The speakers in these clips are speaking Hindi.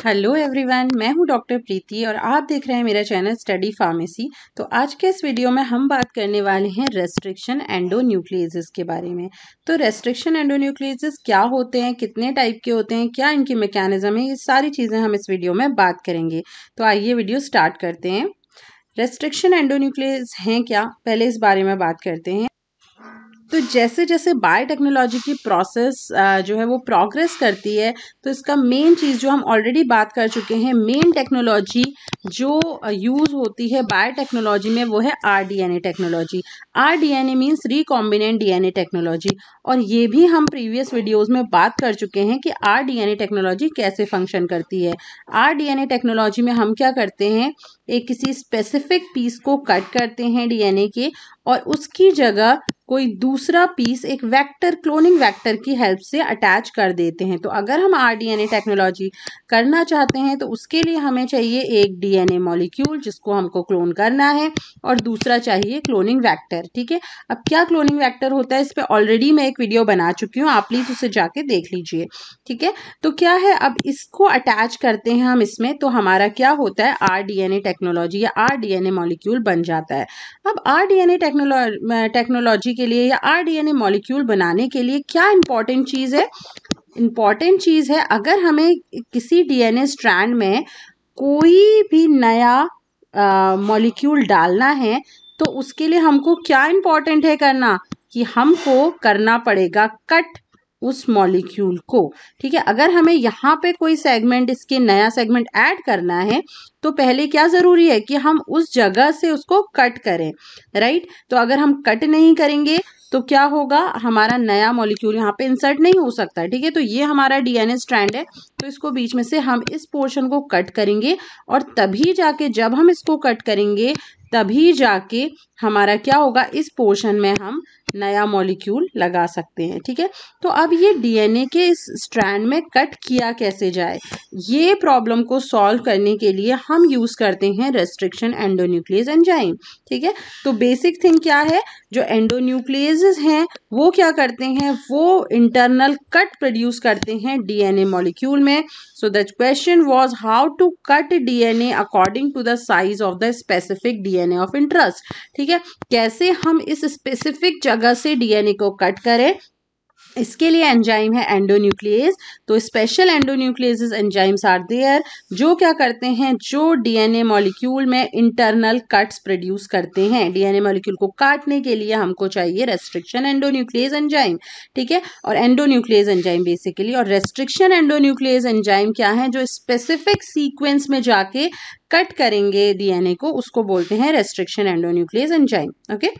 हेलो एवरीवन, मैं हूं डॉक्टर प्रीति और आप देख रहे हैं मेरा चैनल स्टडी फार्मेसी। तो आज के इस वीडियो में हम बात करने वाले हैं रेस्ट्रिक्शन एंडोन्यूक्लियेसिस के बारे में। तो रेस्ट्रिक्शन एंडोन्यूक्लियेसिस क्या होते हैं, कितने टाइप के होते हैं, क्या इनकी मैकेनिज्म है, ये सारी चीज़ें हम इस वीडियो में बात करेंगे। तो आइए वीडियो स्टार्ट करते हैं। रेस्ट्रिक्शन एंडोन्यूक्लियस हैं क्या, पहले इस बारे में बात करते हैं। तो जैसे जैसे बायोटेक्नोलॉजी की प्रोसेस जो है वो प्रोग्रेस करती है, तो इसका मेन चीज़ जो हम ऑलरेडी बात कर चुके हैं, मेन टेक्नोलॉजी जो यूज़ होती है बायोटेक्नोलॉजी में वो है rDNA technology. RDNA means recombinant DNA technology. और ये भी हम प्रीवियस वीडियोस में बात कर चुके हैं कि आरडीएनए टेक्नोलॉजी कैसे फंक्शन करती है। आरडीएनए टेक्नोलॉजी में हम क्या करते हैं, एक किसी स्पेसिफिक पीस को कट करते हैं डीएनए के, और उसकी जगह कोई दूसरा पीस एक वेक्टर, क्लोनिंग वेक्टर की हेल्प से अटैच कर देते हैं। तो अगर हम आरडीएनए टेक्नोलॉजी करना चाहते हैं तो उसके लिए हमें चाहिए एक डीएनए मॉलिक्यूल जिसको हमको क्लोन करना है, और दूसरा चाहिए क्लोनिंग वेक्टर। ठीक है, अब क्या क्लोनिंग वेक्टर होता है इस पे ऑलरेडी मैं एक वीडियो बना चुकी हूँ, आप प्लीज उसे जाके देख लीजिए। ठीक है, तो क्या है, अब इसको अटैच करते हैं हम इसमें, तो हमारा क्या होता है, आरडीएनए टेक्नोलॉजी या आरडीएनए मॉलिक्यूल बन जाता है। अब आरडीएनए टेक्नोलॉजी के लिए या आरडीएनए मॉलिक्यूल बनाने के लिए क्या इंपॉर्टेंट चीज़ है, इंपॉर्टेंट चीज़ है अगर हमें किसी डीएनए स्ट्रैंड में कोई भी नया मॉलिक्यूल डालना है, तो उसके लिए हमको क्या इंपॉर्टेंट है करना, कि हमको करना पड़ेगा कट उस मॉलिक्यूल को। ठीक है, अगर हमें यहाँ पे कोई सेगमेंट, इसके नया सेगमेंट ऐड करना है, तो पहले क्या ज़रूरी है कि हम उस जगह से उसको कट करें, राइट। तो अगर हम कट नहीं करेंगे तो क्या होगा, हमारा नया मॉलिक्यूल यहाँ पे इंसर्ट नहीं हो सकता। ठीक है, तो ये हमारा डीएनए स्ट्रैंड है, तो इसको बीच में से हम इस पोर्शन को कट करेंगे, और तभी जाके जब हम इसको कट करेंगे तभी जाके हमारा क्या होगा, इस पोर्शन में हम नया मॉलिक्यूल लगा सकते हैं। ठीक है, तो अब ये डीएनए के इस स्ट्रैंड में कट किया कैसे जाए, ये प्रॉब्लम को सॉल्व करने के लिए हम यूज़ करते हैं रेस्ट्रिक्शन एंडोन्यूक्लियस एंजाइम। ठीक है, तो बेसिक थिंग क्या है, जो एंडोन्यूक्लियसेस हैं वो क्या करते हैं, वो इंटरनल कट प्रोड्यूस करते हैं डीएनए मॉलिक्यूल में। So the question was how to cut DNA according to the size of the specific DNA of interest. ठीक है, कैसे हम इस स्पेसिफिक जगह से डीएनए को कट करें, इसके लिए एंजाइम है एंडोन्यूक्लियस। तो special endonuclease enzymes are there, जो क्या करते हैं, जो डीएनए मॉलिक्यूल में इंटरनल कट्स प्रोड्यूस करते हैं। डीएनए मॉलिक्यूल को काटने के लिए हमको चाहिए रेस्ट्रिक्शन एंडोन्यूक्लियस एंजाइम। ठीक है, और एंडोन्यूक्लियस एंजाइम बेसिकली, और रेस्ट्रिक्शन एंडोन्यूक्लियस एंजाइम क्या है, जो स्पेसिफिक सीक्वेंस में जाके कट करेंगे डीएनए को, उसको बोलते हैं restriction endonuclease enzyme. Okay,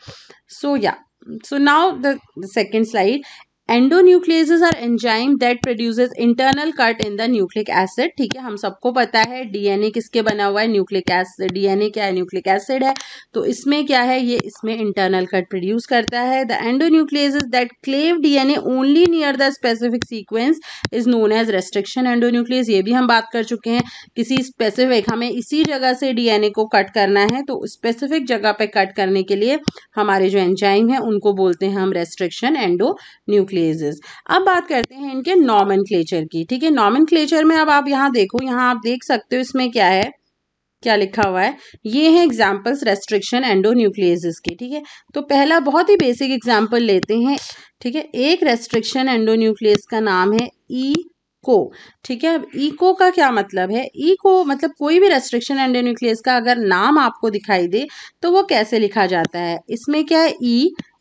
so now the second slide. Endonucleases are enzyme that produces internal cut in the nucleic acid. ठीक है, हम सबको पता है डीएनए किसके बना हुआ है, न्यूक्लिक एसिड। डीएनए क्या है, न्यूक्लिक एसिड है। तो इसमें क्या है, ये इसमें इंटरनल कट प्रोड्यूस करता है। The endonucleases that cleave DNA only near the specific sequence is known as restriction endonuclease. ये भी हम बात कर चुके हैं, किसी स्पेसिफिक, हमें इसी जगह से डीएनए को कट करना है, तो स्पेसिफिक जगह पे कट करने के लिए हमारे जो एंजाइम है उनको बोलते हैं हम रेस्ट्रिक्शन एंडोन्यूक्लियस। अब बात करते हैं इनके नॉमेनक्लेचर की। ठीक है, नॉमेनक्लेचर में अब आप यहाँ देखो, यहाँ आप देख सकते हो इसमें क्या है, क्या लिखा हुआ है, ये है एग्जांपल्स रेस्ट्रिक्शन एंडोन्यूक्लियसेस के। ठीक है, तो पहला बहुत ही बेसिक एग्जांपल लेते हैं। ठीक है, एक रेस्ट्रिक्शन एंडोन्यूक्लियस का नाम है ईको। ठीक है, अब ईको का क्या मतलब है, ईको मतलब कोई भी रेस्ट्रिक्शन एंडोन्यूक्लियस का अगर नाम आपको दिखाई दे तो वो कैसे लिखा जाता है। इसमें क्या है,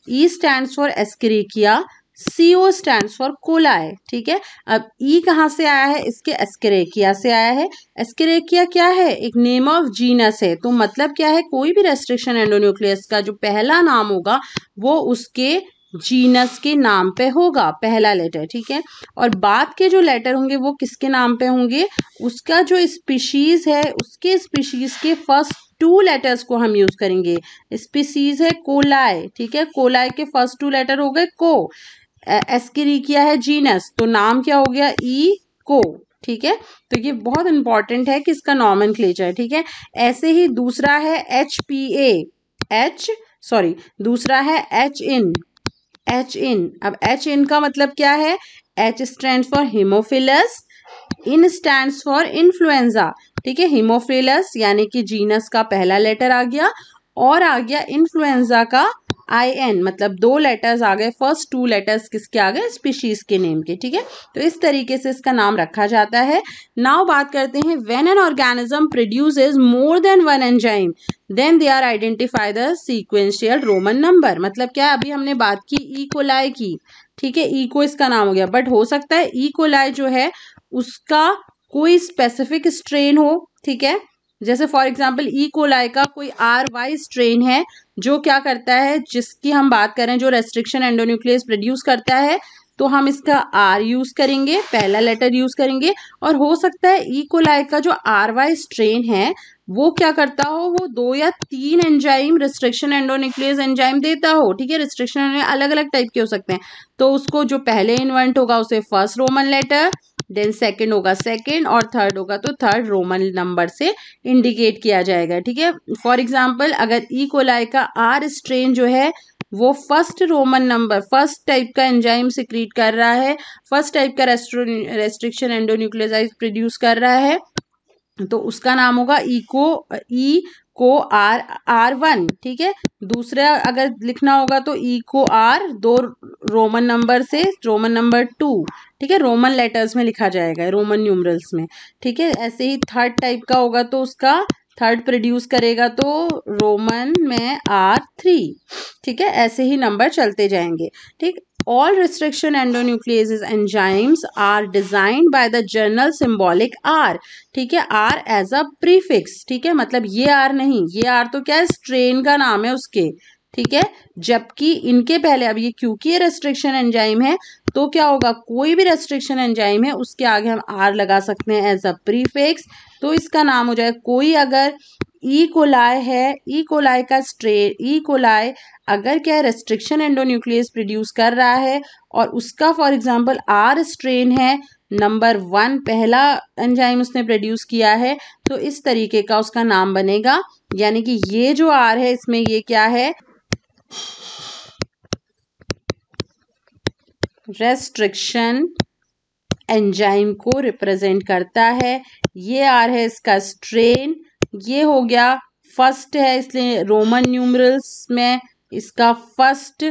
E stands for Escherichia, CO stands for coli. ठीक है, अब ई कहाँ से आया है, इसके एस्केरेकिया से आया है। एस्केरेकिया क्या है, एक नेम ऑफ जीनस है। तो मतलब क्या है, कोई भी रेस्ट्रिक्शन एंडोन्यूक्लियस का जो पहला नाम होगा वो उसके जीनस के नाम पे होगा, पहला लेटर। ठीक है, और बाद के जो लेटर होंगे वो किसके नाम पे होंगे, उसका जो स्पीशीज है उसके स्पीशीज के फर्स्ट 2 लेटर्स को हम यूज करेंगे। स्पीशीज है कोलाई। ठीक है, कोलाई के फर्स्ट 2 लेटर हो गए को। एस्केरिकिया है जीनस, तो नाम क्या हो गया, ई को। ठीक है, तो ये बहुत इंपॉर्टेंट है कि इसका नॉमेनक्लेचर। ठीक है, ऐसे ही दूसरा है दूसरा है एच इन। अब एच इन का मतलब क्या है, H stand for Haemophilus, in stands for influenza, ठीक है। हीमोफिलस यानी कि जीनस का पहला लेटर आ गया, और आ गया इन्फ्लुएंजा का IN, मतलब 2 लेटर्स आ गए, फर्स्ट 2 लेटर्स किसके आ गए, स्पीशीज के नेम के, ठीक है। तो इस तरीके से इसका नाम रखा जाता है। नाउ बात करते हैं, when an organism produces more than one enzyme then they are identify the sequential Roman number. मतलब क्या, अभी हमने बात की ई कोलाई की, ठीक है, ई को इसका नाम हो गया, बट हो सकता है ई कोलाई जो है उसका कोई स्पेसिफिक स्ट्रेन हो, ठीक है। जैसे फॉर एग्जांपल ई कोलाई का कोई RY स्ट्रेन है जो क्या करता है, जिसकी हम बात करें, जो रेस्ट्रिक्शन एंडोन्यूक्लियस प्रोड्यूस करता है, तो हम इसका R यूज करेंगे, पहला लेटर यूज करेंगे। और हो सकता है ई कोलाई का जो RY स्ट्रेन है वो क्या करता हो, वो 2 या 3 एंजाइम, रिस्ट्रिक्शन एंडोन्यूक्लियस एंजाइम देता हो, ठीक है। रिस्ट्रिक्शन अलग अलग टाइप के हो सकते हैं, तो उसको जो पहले इन्वेंट होगा उसे first Roman letter, then second होगा सेकंड, और थर्ड होगा तो थर्ड रोमन नंबर से इंडिकेट किया जाएगा, ठीक है। फॉर एग्जांपल अगर ई कोलाई का R स्ट्रेन जो है वो first Roman number, first type का एंजाइम सिक्रीट कर रहा है, फर्स्ट टाइप का रेस्ट्रिक्शन एंडोन्यूक्लियोटाइड प्रोड्यूस कर रहा है, तो उसका नाम होगा ई को R1, ठीक है। दूसरा अगर लिखना होगा तो ई को R 2 रोमन नंबर से रोमन नंबर 2, ठीक है, रोमन लेटर्स में लिखा जाएगा, रोमन न्यूमरल्स में, ठीक है। ऐसे ही थर्ड टाइप का होगा तो उसका थर्ड प्रोड्यूस करेगा तो रोमन में R3, ठीक है। ऐसे ही नंबर चलते जाएंगे, ठीक। All restriction endonucleases enzymes are designed by the general symbolic R, ठीक है, R as a prefix, ठीक है। मतलब ये R नहीं, ये R तो क्या है, स्ट्रेन का नाम है उसके, ठीक है। जबकि इनके पहले, अब ये क्योंकि ये रेस्ट्रिक्शन एंजाइम है तो क्या होगा, कोई भी रेस्ट्रिक्शन एंजाइम है उसके आगे हम R लगा सकते हैं एज अ प्रीफिक्स, तो इसका नाम हो जाए, कोई अगर ई कोलाई है, ई कोलाई का स्ट्रेन, ई कोलाई अगर क्या रेस्ट्रिक्शन एंडोन्यूक्लियस प्रोड्यूस कर रहा है और उसका फॉर एग्जांपल R स्ट्रेन है, नंबर 1 पहला एंजाइम उसने प्रोड्यूस किया है, तो इस तरीके का उसका नाम बनेगा। यानी कि ये जो R है इसमें ये क्या है, रेस्ट्रिक्शन एंजाइम को रिप्रेजेंट करता है। ये R है इसका स्ट्रेन, ये हो गया फर्स्ट है, इसलिए रोमन न्यूमरल्स में इसका फर्स्ट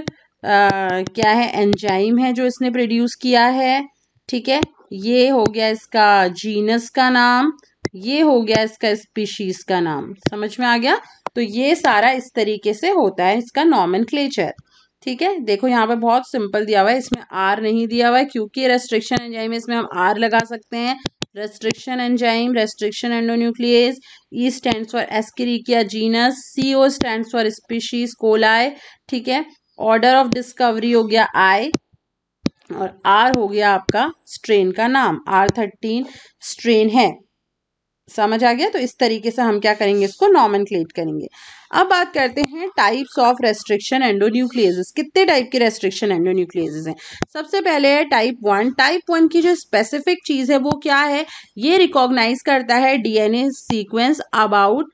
क्या है, एंजाइम है जो इसने प्रोड्यूस किया है, ठीक है। ये हो गया इसका जीनस का नाम, ये हो गया इसका स्पीशीज का नाम, समझ में आ गया। तो ये सारा इस तरीके से होता है इसका नॉमेनक्लेचर, ठीक है। देखो यहाँ पे बहुत सिंपल दिया हुआ है, इसमें R नहीं दिया हुआ है क्योंकि रेस्ट्रिक्शन एंजाइम है, इसमें हम R लगा सकते हैं। Restriction enzyme, restriction endonuclease, E stands for Escherichia genus, CO stands for species coli, ठीक है। ऑर्डर ऑफ डिस्कवरी हो गया I, और R हो गया आपका स्ट्रेन का नाम, R13 स्ट्रेन है, समझ आ गया। तो इस तरीके से हम क्या करेंगे, इसको नॉमेनक्लेट करेंगे। अब बात करते हैं टाइप्स ऑफ रेस्ट्रिक्शन एंडोन्यूक्लियेसेस। कितने टाइप के रेस्ट्रिक्शन एंडोन्यूक्लियेसेस हैं? सबसे पहले है टाइप 1। टाइप 1 की जो स्पेसिफिक चीज है वो क्या है, ये रिकॉग्नाइज करता है DNA sequence about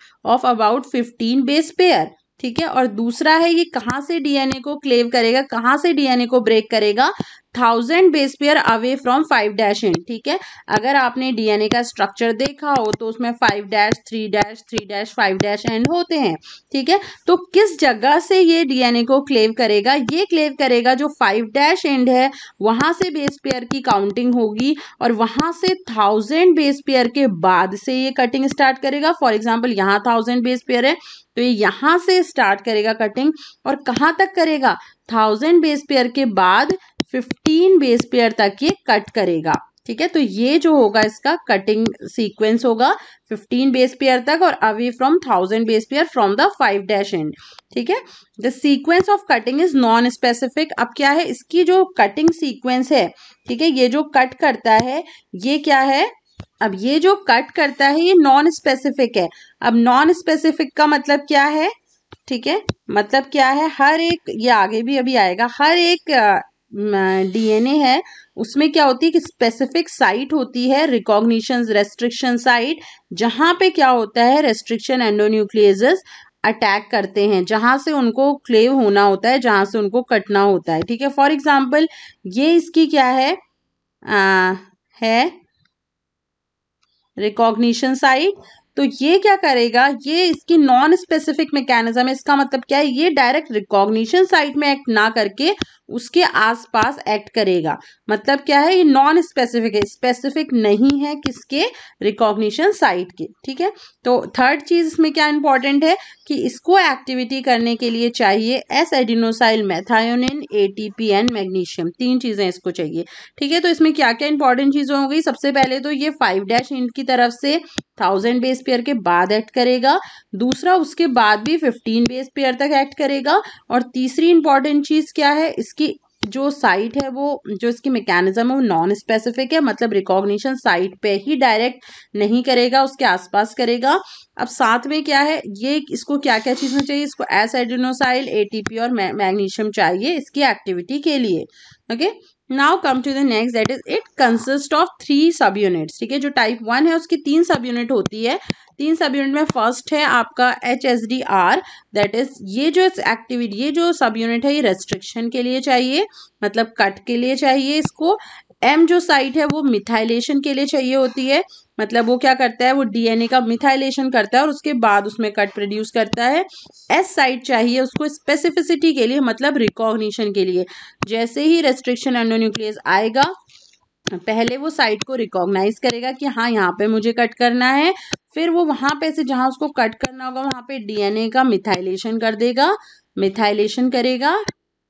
15 base pair, ठीक है। और दूसरा है ये कहाँ से DNA को क्लेव करेगा, कहाँ से DNA को ब्रेक करेगा, 1000 base pair away from 5' and, ठीक है। अगर आपने DNA का स्ट्रक्चर देखा हो तो उसमें 5' 3' 3' 5' एंड होते हैं, ठीक है। तो किस जगह से ये DNA को क्लेव करेगा, ये क्लेव करेगा जो 5' एंड है वहां से बेस पेयर की काउंटिंग होगी, और वहां से 1000 बेस पेयर के बाद से ये कटिंग स्टार्ट करेगा। फॉर एग्जाम्पल यहाँ 1000 बेस पेयर है तो ये यहाँ से स्टार्ट करेगा कटिंग, और कहाँ तक करेगा, 1000 बेस पेयर के बाद 15 बेस पेयर तक ये कट करेगा, ठीक है। तो ये जो होगा इसका कटिंग सीक्वेंस होगा 15 बेस पेयर तक, और away from 1000 base pair from the 5' and, ठीक है। The sequence of cutting is non specific. अब क्या है, इसकी जो कटिंग सीक्वेंस है, ठीक है, ये जो कट करता है ये क्या है, अब ये जो कट करता है ये नॉन स्पेसिफिक है। अब नॉन स्पेसिफिक का मतलब क्या है, ठीक है, मतलब क्या है, हर एक, ये आगे भी अभी आएगा, हर एक DNA है उसमें क्या होती है कि स्पेसिफिक साइट होती है, रिकॉग्निशन रेस्ट्रिक्शन साइट, जहां पे क्या होता है, रेस्ट्रिक्शन एंडोन्यूक्लियेसेस अटैक करते हैं, जहां से उनको क्लेव होना होता है, जहां से उनको कटना होता है, ठीक है। फॉर एग्जाम्पल ये इसकी क्या है, है रिकॉग्निशन साइट। तो ये क्या करेगा, ये इसकी नॉन स्पेसिफिक मैकेनिज्म है। इसका मतलब क्या है, ये डायरेक्ट रिकॉग्निशन साइट में एक्ट ना करके उसके आसपास एक्ट करेगा। मतलब क्या है, ये नॉन स्पेसिफिक है, स्पेसिफिक नहीं है किसके, रिकॉग्निशन साइट के। ठीक है, तो थर्ड चीज इसमें क्या इंपॉर्टेंट है कि इसको एक्टिविटी करने के लिए चाहिए S adenosyl methionine, ATP and magnesium. 3 चीजें इसको चाहिए। ठीक है, तो इसमें क्या क्या इंपॉर्टेंट चीजें हो गई। सबसे पहले तो ये 5' इंट की तरफ से 1000 बेस पेयर के बाद एक्ट करेगा। दूसरा, उसके बाद भी 15 बेस पेयर तक एक्ट करेगा। और तीसरी इंपॉर्टेंट चीज क्या है, इसकी जो साइट है, वो जो इसकी मैकेनिज्म है वो नॉन स्पेसिफिक है। मतलब रिकॉग्निशन साइट पे ही डायरेक्ट नहीं करेगा, उसके आसपास करेगा। अब साथ में क्या है, ये इसको क्या क्या चीजें चाहिए, इसको एस एडिनोसाइल, एटीपी और मैग्नीशियम चाहिए इसकी एक्टिविटी के लिए। Okay, now come to the next, that is it consist of 3 सब यूनिट्स। ठीक है, जो टाइप 1 है उसकी 3 सब यूनिट होती है। 3 सब यूनिट में फर्स्ट है आपका HSDR, दैट इज ये जो एक्टिविटी, ये जो सब यूनिट है ये रेस्ट्रिक्शन के लिए चाहिए, मतलब कट के लिए चाहिए इसको। M जो साइट है वो मिथाइलेशन के लिए चाहिए होती है, मतलब वो क्या करता है, वो डीएनए का मिथाइलेशन करता है और उसके बाद उसमें कट प्रोड्यूस करता है। S साइट चाहिए उसको स्पेसिफिसिटी के लिए, मतलब रिकॉग्निशन के लिए। जैसे ही रेस्ट्रिक्शन एंडोन्यूक्लियस आएगा, पहले वो साइट को रिकॉग्नाइज करेगा कि हाँ यहाँ पे मुझे कट करना है। फिर वो वहां पे से जहां उसको कट करना होगा वहां पे डीएनए का मिथाइलेशन कर देगा, मिथाइलेशन करेगा।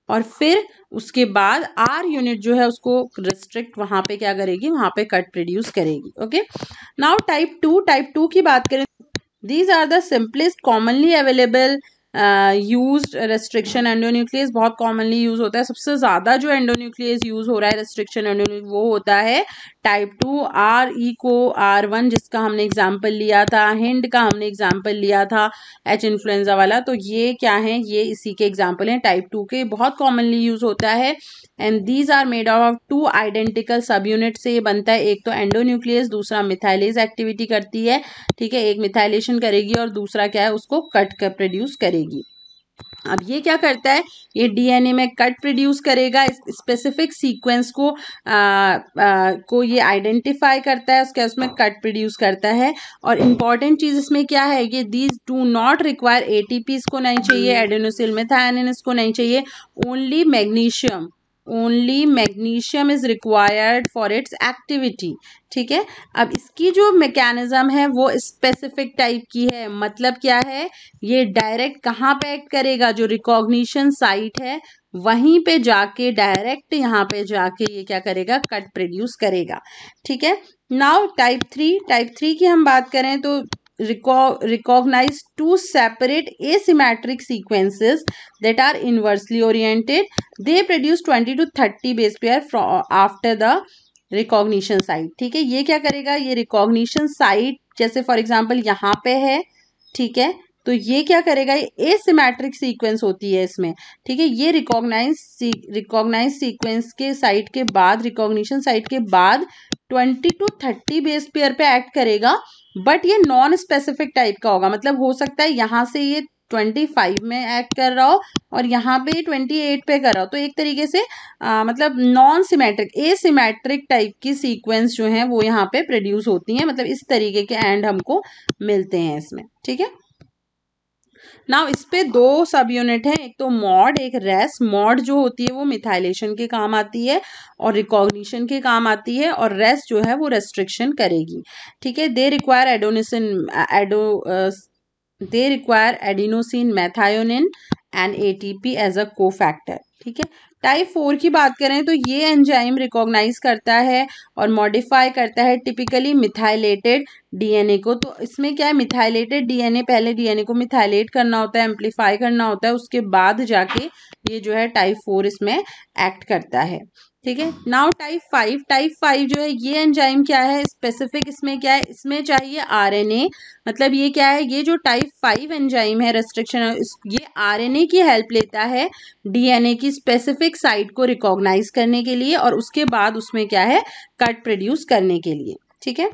और फिर उसके बाद आर यूनिट जो है उसको रिस्ट्रिक्ट वहां पे क्या करेगी, वहां पे कट प्रोड्यूस करेगी। ओके, नाउ टाइप 2 की बात करें, these are the simplest commonly available used restriction endonuclease. बहुत कॉमनली यूज होता है, सबसे ज्यादा जो एंडोन्यूक्लियस यूज हो रहा है रेस्ट्रिक्शन एंडोन्यूक्लियस वो होता है टाइप 2 RECO R1, जिसका हमने एग्जाम्पल लिया था, हिंड का हमने एग्जाम्पल लिया था, H इन्फ्लुएंजा वाला। तो ये क्या है, ये इसी के एग्जाम्पल हैं टाइप 2 के, बहुत कॉमनली यूज होता है। And these are made of 2 identical subunit से ये बनता है। एक तो एंडोन्यूक्लियस, दूसरा मिथाइलेज एक्टिविटी करती है। ठीक है, एक मिथाइलेशन करेगी और दूसरा क्या है, उसको कट कर प्रोड्यूस करेगी। अब ये क्या करता है, ये डीएनए में कट प्रोड्यूस करेगा, स्पेसिफिक सीक्वेंस को ये आइडेंटिफाई करता है, उसके उसमें कट प्रोड्यूस करता है। और इम्पॉर्टेंट चीज इसमें क्या है, ये these do not require ATP, इसको नहीं चाहिए, एडेनोसिल मेथायोनिन इसको नहीं चाहिए, only magnesium, only magnesium is required for its activity. ठीक है, अब इसकी जो मैकेनिज्म है वो स्पेसिफिक टाइप की है। मतलब क्या है, ये डायरेक्ट कहाँ पे एक्ट करेगा, जो रिकॉग्निशन साइट है वहीं पे जाके डायरेक्ट यहाँ पे जाके ये क्या करेगा, कट प्रोड्यूस करेगा। ठीक है, नाउ टाइप 3 की हम बात करें तो recognize 2 separate asymmetric sequences that are inversely oriented. They produce 20 to 30 base pair after the recognition site. ठीक है, ये क्या करेगा, ये रिकॉग्निशन साइट जैसे फॉर एग्जांपल यहाँ पे है, ठीक है, तो ये क्या करेगा, ये एसिमेट्रिक सीक्वेंस होती है इसमें। ठीक है, ये रिकॉग्नाइज सीक्वेंस के साइट के बाद, रिकॉग्निशन साइट के बाद 20 to 30 बेस पेयर पे एक्ट करेगा। बट ये नॉन स्पेसिफिक टाइप का होगा, मतलब हो सकता है यहाँ से ये 25 में एक्ट कर रहा हो और यहाँ पे 28 पे कर रहा हो। तो एक तरीके से मतलब नॉन सिमेट्रिक, एसिमेट्रिक टाइप की सीक्वेंस जो है वो यहाँ पे प्रोड्यूस होती हैं। मतलब इस तरीके के एंड हमको मिलते हैं इसमें। ठीक है, नाउ इस पे 2 सब यूनिट है, एक तो मॉड, एक रेस। मॉड जो होती है वो मिथाइलेशन के काम आती है और रिकॉग्निशन के काम आती है, और रेस जो है वो रेस्ट्रिक्शन करेगी। ठीक है, they require adenosine methionine and ATP as a cofactor. ठीक है, टाइप 4 की बात करें तो ये एंजाइम रिकॉग्नाइज करता है और मॉडिफाई करता है टिपिकली मिथाइलेटेड डीएनए को। तो इसमें क्या है, मिथाइलेटेड डीएनए, पहले डीएनए को मिथाइलेट करना होता है, एम्पलीफाई करना होता है, उसके बाद जाके ये जो है टाइप 4 इसमें एक्ट करता है। ठीक है, नाउ टाइप 5 जो है, ये एंजाइम क्या है, स्पेसिफिक इसमें क्या है, इसमें चाहिए आरएनए। मतलब ये क्या है, ये जो टाइप 5 एंजाइम है रेस्ट्रिक्शन, ये आरएनए की हेल्प लेता है डीएनए की स्पेसिफिक साइट को रिकॉग्नाइज करने के लिए और उसके बाद उसमें क्या है, कट प्रोड्यूस करने के लिए। ठीक है,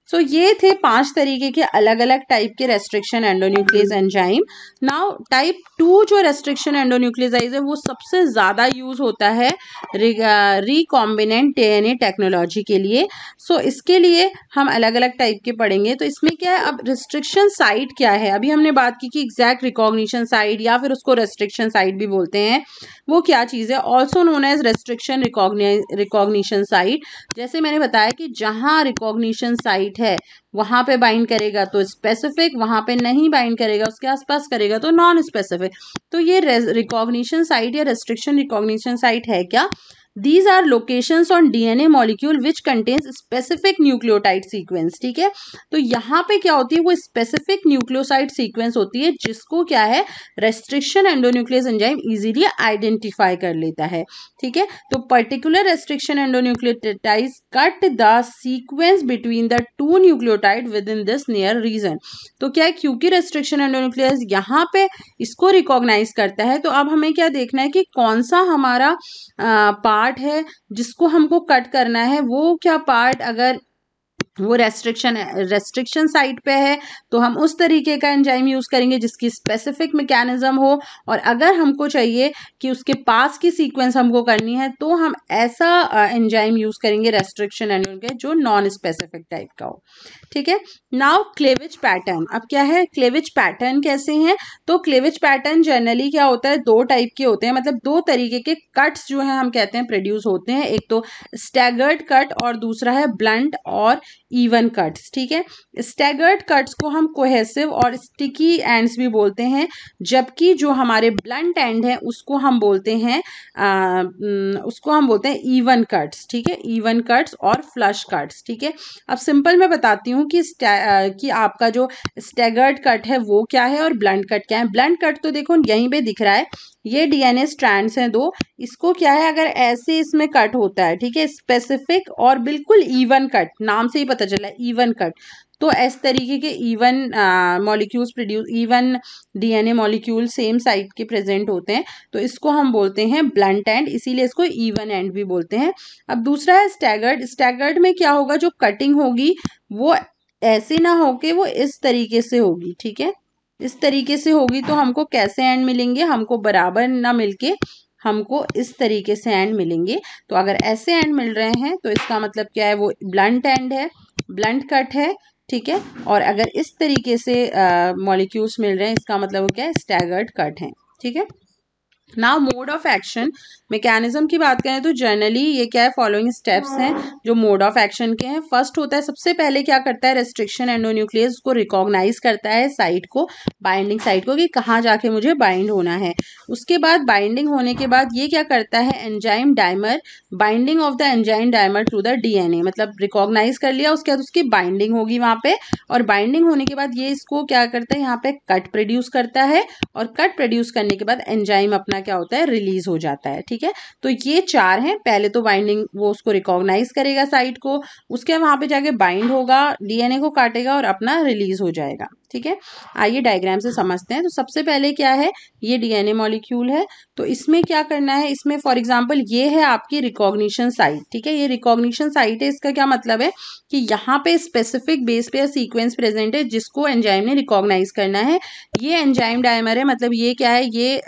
सो ये थे 5 तरीके के अलग अलग टाइप के restriction endonuclease enzyme. Now type 2 जो रेस्ट्रिक्शन एंडोन्यूक्लियोसाइज है वो सबसे ज़्यादा यूज होता है रिकॉम्बिनेंट डीएनए टेक्नोलॉजी के लिए। सो इसके लिए हम अलग अलग टाइप के पढ़ेंगे। तो इसमें क्या है, अब रिस्ट्रिक्शन साइट क्या है, अभी हमने बात की कि एग्जैक्ट रिकॉग्निशन साइट या फिर उसको रेस्ट्रिक्शन साइट भी बोलते हैं, वो क्या चीज़ है। Also known as restriction recognition site. जैसे मैंने बताया कि जहाँ रिकॉग्निशन साइट है वहां पे बाइंड करेगा तो स्पेसिफिक, वहां पे नहीं बाइंड करेगा उसके आसपास करेगा तो नॉन स्पेसिफिक। तो ये रिकॉग्निशन साइट या रेस्ट्रिक्शन रिकॉग्निशन साइट है क्या, These are locations on DNA molecule which contains specific nucleotide sequence। ठीक है, तो यहाँ पे क्या होती है, वो स्पेसिफिक न्यूक्लियोसाइड सीक्वेंस होती है जिसको क्या है restriction endonuclease enzyme easily identify कर लेता है। ठीक है, तो particular restriction endonucleotides cut the sequence between the two nucleotide within this near region. तो क्या है, क्योंकि रेस्ट्रिक्शन एंडोन्यूक्लियस यहाँ पे इसको रिकॉग्नाइज करता है, तो अब हमें क्या देखना है कि कौन सा हमारा पार्ट है जिसको हमको कट करना है। वो क्या पार्ट, अगर वो रेस्ट्रिक्शन साइट पे है तो हम उस तरीके का एंजाइम यूज करेंगे जिसकी स्पेसिफिक मैकेनिज्म हो, और अगर हमको चाहिए कि उसके पास की सीक्वेंस हमको करनी है तो हम ऐसा एंजाइम यूज करेंगे रेस्ट्रिक्शन एंजाइम जो नॉन स्पेसिफिक टाइप का हो। ठीक है, नाउ क्लेवेज पैटर्न। अब क्या है, क्लेवेज पैटर्न कैसे हैं, तो क्लेवेज पैटर्न जनरली क्या होता है, दो टाइप के होते हैं, मतलब दो तरीके के कट्स जो है हम कहते हैं प्रोड्यूस होते हैं। एक तो स्टैगर्ड कट और दूसरा है ब्लंट और इवन कट्स। ठीक है, स्टैगर्ड कट्स को हम कोहेसिव और स्टिकी एंड्स भी बोलते हैं, जबकि जो हमारे ब्लंट एंड है उसको हम बोलते हैं इवन कट्स। ठीक है, इवन कट्स और फ्लश कट्स। ठीक है, अब सिंपल मैं बताती हूँ कि आपका जो स्टैगर्ड कट है वो क्या है और ब्लंट कट क्या है। ब्लंट कट तो देखो यहीं पे दिख रहा है, ये डीएनए स्ट्रैंड्स हैं दो, इसको क्या है अगर ऐसे इसमें कट होता है, ठीक है, स्पेसिफिक और बिल्कुल इवन कट, नाम से ही पता चला इवन कट, तो इस तरीके के even molecules produce, even DNA molecule same site के प्रेजेंट होते हैं, तो इसको हम बोलते हैं ब्लंट एंड, इसीलिए इसको इवन एंड भी बोलते हैं। अब दूसरा है स्टैगर्ड। स्टैगर्ड में क्या होगा, जो कटिंग होगी वो ऐसे ना होके वो इस तरीके से होगी। ठीक है, इस तरीके से होगी तो हमको कैसे एंड मिलेंगे, हमको बराबर ना मिलके हमको इस तरीके से एंड मिलेंगे। तो अगर ऐसे एंड मिल रहे हैं तो इसका मतलब क्या है, वो ब्लंट एंड है, ब्लंट कट है। ठीक है, और अगर इस तरीके से मॉलिक्यूल्स मिल रहे हैं इसका मतलब वो क्या है, स्टैगर्ड कट है। ठीक है, now mode of action mechanism की बात करें तो जनरली ये क्या है, फॉलोइंग स्टेप्स हैं जो मोड ऑफ एक्शन के हैं। फर्स्ट होता है, सबसे पहले क्या करता है रेस्ट्रिक्शन एंडोन्यूक्लियस को रिकॉग्नाइज करता है साइट को, बाइंडिंग साइट को, कि कहाँ जाके मुझे बाइंड होना है। उसके बाद बाइंडिंग होने के बाद ये क्या करता है, enzyme dimer, binding of the enzyme dimer through the DNA, मतलब रिकॉग्नाइज कर लिया, उसके बाद उसकी बाइंडिंग होगी वहां पे, और बाइंडिंग होने के बाद ये इसको क्या करता है, यहाँ पे कट प्रोड्यूस करता है, और कट प्रोड्यूस करने के बाद एंजाइम अपना क्या होता है, रिलीज हो जाता है। ठीक है, तो ये चार हैं, पहले तो बाइंडिंग, वो उसको रिकॉग्नाइज करेगा साइट को, उसके वहां पे जाके बाइंड होगा, डीएनए को काटेगा और अपना रिलीज हो जाएगा। ठीक है, आइए डायग्राम से समझते हैं। तो सबसे पहले क्या है, ये डीएनए मॉलिक्यूल है, तो इसमें क्या करना है, इसमें फॉर एग्जांपल ये है आपकी रिकॉग्निशन साइट। ठीक है, ये रिकॉग्निशन साइट है, इसका क्या मतलब है कि यहाँ पे स्पेसिफिक बेस पे सीक्वेंस प्रेजेंट है जिसको एंजाइम ने रिकॉग्नाइज करना है। ये एंजाइम डायमर है, मतलब ये क्या है, ये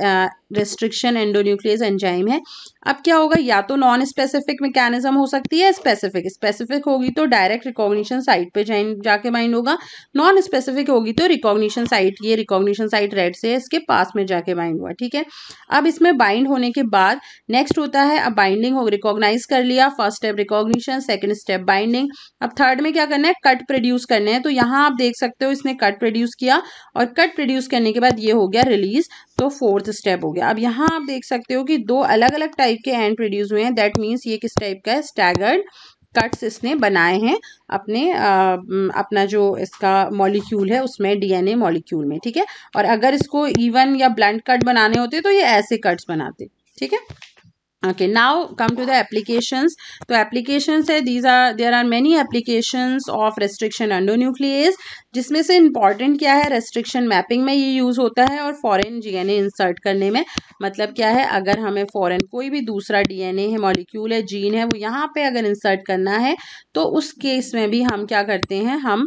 रेस्ट्रिक्शन एंडोन्यूक्लियस एंजाइम है। अब क्या होगा, या तो नॉन स्पेसिफिक मैकेनिज्म हो सकती है, स्पेसिफिक, स्पेसिफिक होगी तो डायरेक्ट रिकॉग्निशन साइट पे जाके बाइंड होगा, नॉन स्पेसिफिक होगी तो रिकॉग्निशन साइट, ये रिकॉग्निशन साइट रेड से है, इसके पास में जाके बाइंड हुआ। ठीक है, अब इसमें बाइंड होने के बाद नेक्स्ट होता है, अब बाइंडिंग हो, रिकॉग्नाइज कर लिया, first step recognition, second step binding. अब थर्ड में क्या करना है, कट प्रोड्यूस करने हैं। तो यहाँ आप देख सकते हो इसने कट प्रोड्यूस किया, और कट प्रोड्यूस करने के बाद ये हो गया रिलीज, तो फोर्थ स्टेप हो गया। अब यहाँ आप देख सकते हो कि दो अलग अलग टाइप के एंड प्रोड्यूस हुए हैं, दैट मीन्स ये किस टाइप का है, स्टैगर्ड कट्स इसने बनाए हैं अपने अपना जो इसका मॉलिक्यूल है उसमें, डीएनए मॉलिक्यूल में। ठीक है, और अगर इसको इवन या ब्लंट कट बनाने होते तो ये ऐसे कट्स बनाते। ठीक है, Okay, now come to the applications. तो applications है, there are many applications of restriction endonuclease, जिसमें से important क्या है, restriction mapping में ये यूज़ होता है और foreign DNA insert करने में। मतलब क्या है, अगर हमें foreign कोई भी दूसरा DNA है, मॉलिक्यूल है, जीन है, वो यहाँ पे अगर इंसर्ट करना है तो उस केस में भी हम क्या करते हैं, हम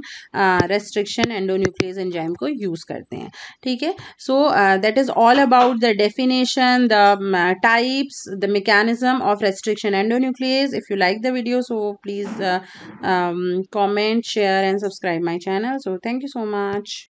restriction endonuclease एंजाइम को यूज़ करते हैं। ठीक है, so that is all about the definition, the types, the mechanism of restriction endonuclease. If you like the video, so please comment, share and subscribe my channel. So thank you so much.